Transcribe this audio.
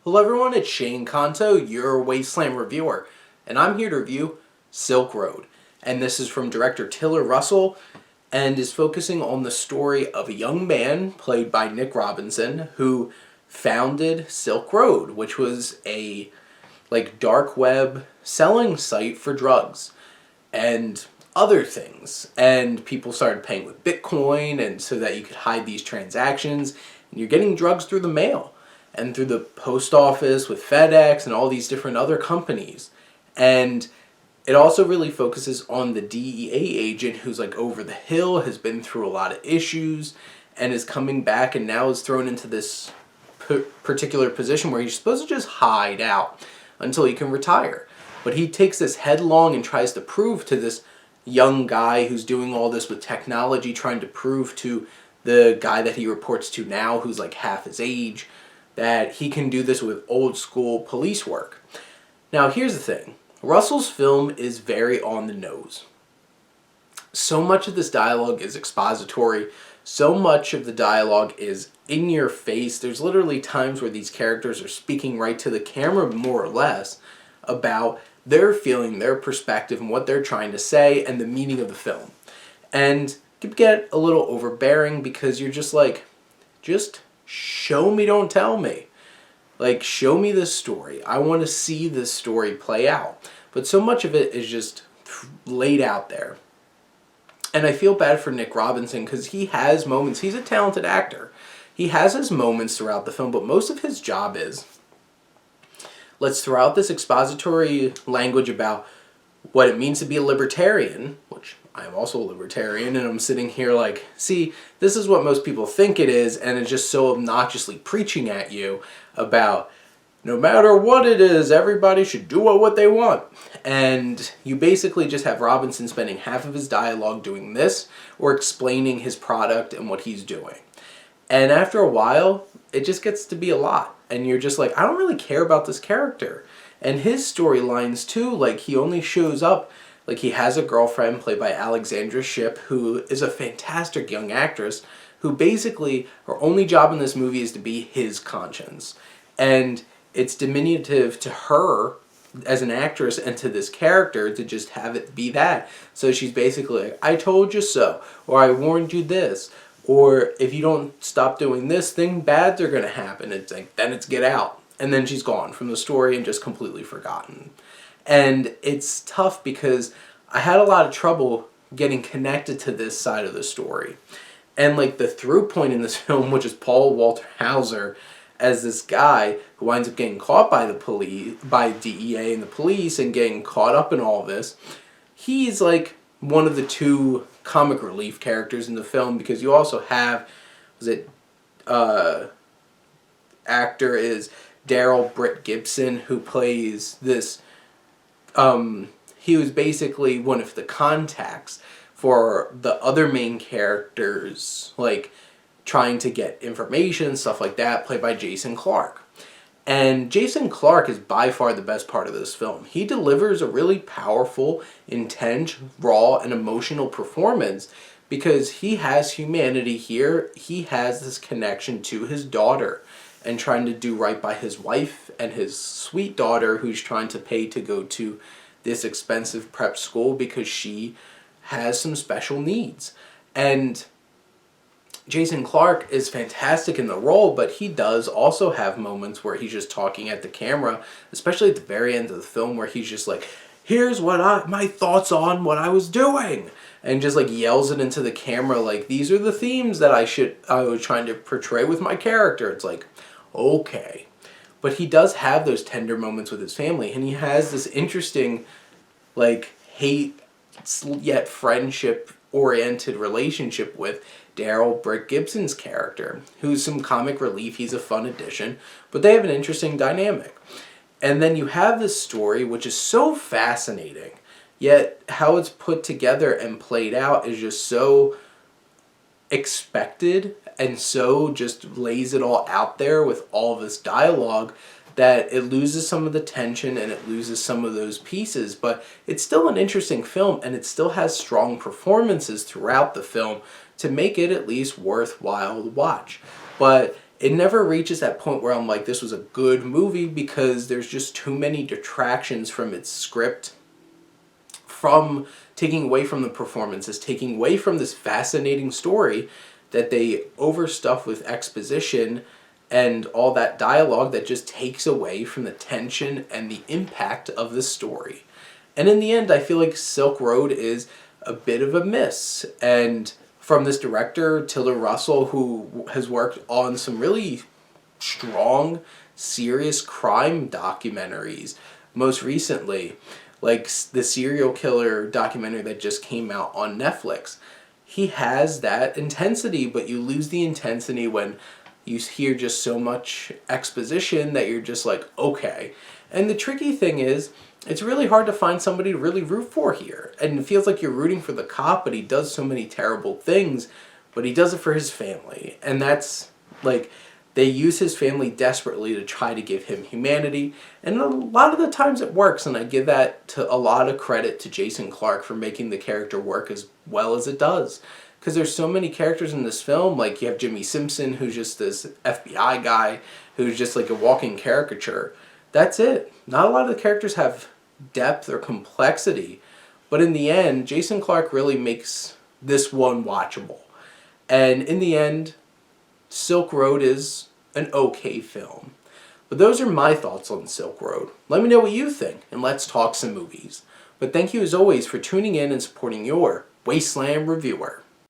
Hello everyone, it's Shane Kanto, your Wasteland reviewer, and I'm here to review Silk Road. And this is from director Tiller Russell, and is focusing on the story of a young man, played by Nick Robinson, who founded Silk Road, which was a dark web selling site for drugs and other things. And people started paying with Bitcoin, and so that you could hide these transactions, and you're getting drugs through the mail and through the post office with FedEx and all these different other companies. And it also really focuses on the DEA agent who's over the hill, has been through a lot of issues, and is coming back and now is thrown into this particular position where he's supposed to just hide out until he can retire. But he takes this headlong and tries to prove to this young guy who's doing all this with technology, trying to prove to the guy that he reports to now, who's half his age, that he can do this with old school police work. Now here's the thing. Russell's film is very on the nose. So much of this dialogue is expository. So much of the dialogue is in your face. There's literally times where these characters are speaking right to the camera, more or less, about their feeling, their perspective, and what they're trying to say, and the meaning of the film. And it can get a little overbearing because you're just just show me, don't tell me. Show me this story. I want to see this story play out. But so much of it is just laid out there. And I feel bad for Nick Robinson because he has moments. He's a talented actor. He has his moments throughout the film, but most of his job is, let's throw out this expository language about what it means to be a libertarian, which I'm also a libertarian, and I'm sitting here see, this is what most people think it is, and it's just so obnoxiously preaching at you about no matter what it is, everybody should do what they want. And you basically just have Robinson spending half of his dialogue doing this, or explaining his product and what he's doing. And after a while, it just gets to be a lot. And you're just I don't really care about this character. And his storylines too, he only shows up, he has a girlfriend played by Alexandra Shipp, who is a fantastic young actress, who basically, her only job in this movie is to be his conscience. And it's diminutive to her as an actress and to this character to just have it be that. So she's basically I told you so, or I warned you this, or if you don't stop doing this, things bad are going to happen. It's then it's get out. And then she's gone from the story and just completely forgotten. And it's tough because I had a lot of trouble getting connected to this side of the story. And the through point in this film, which is Paul Walter Hauser as this guy who winds up getting caught by the police, by DEA and the police, and getting caught up in all this, he's one of the two comic relief characters in the film, because you also have, actor is Daryl Britt Gibson, who plays this, he was basically one of the contacts for the other main characters, trying to get information, stuff like that, played by Jason Clarke. And Jason Clarke is by far the best part of this film. He delivers a really powerful, intense, raw, and emotional performance because he has humanity here. He has this connection to his daughter and trying to do right by his wife and his sweet daughter, who's trying to pay to go to this expensive prep school because she has some special needs. And Jason Clarke is fantastic in the role, but he does also have moments where he's just talking at the camera, especially at the very end of the film, where he's just here's what my thoughts on what I was doing, and just yells it into the camera these are the themes that I was trying to portray with my character. It's okay. But he does have those tender moments with his family, and he has this interesting hate yet friendship oriented relationship with Daryl Britt Gibson's character, who's some comic relief. He's a fun addition, but they have an interesting dynamic. And then you have this story, which is so fascinating, yet how it's put together and played out is just so expected, and so just lays it all out there with all of this dialogue, that it loses some of the tension and it loses some of those pieces. But it's still an interesting film, and it still has strong performances throughout the film to make it at least worthwhile to watch. But it never reaches that point where I'm like, this was a good movie, because there's just too many detractions from its script, from taking away from the performances, taking away from this fascinating story, that they overstuff with exposition and all that dialogue that just takes away from the tension and the impact of the story. And in the end, I feel like Silk Road is a bit of a miss. And from this director, Tiller Russell, who has worked on some really strong, serious crime documentaries, most recently, like the serial killer documentary that just came out on Netflix. He has that intensity, but you lose the intensity when you hear just so much exposition that you're just like, okay. And the tricky thing is, it's really hard to find somebody to really root for here. And it feels like you're rooting for the cop, but he does so many terrible things, but he does it for his family. And that's, like, they use his family desperately to try to give him humanity. And a lot of the times it works, and I give that to a lot of credit to Jason Clarke for making the character work as well as it does. Because there's so many characters in this film. Like, you have Jimmy Simpson, who's just this FBI guy, who's just like a walking caricature. That's it. Not a lot of the characters have depth or complexity. But in the end, Jason Clarke really makes this one watchable. And in the end, Silk Road is an okay film. But those are my thoughts on Silk Road. Let me know what you think, and let's talk some movies. But thank you as always for tuning in and supporting your Wasteland reviewer.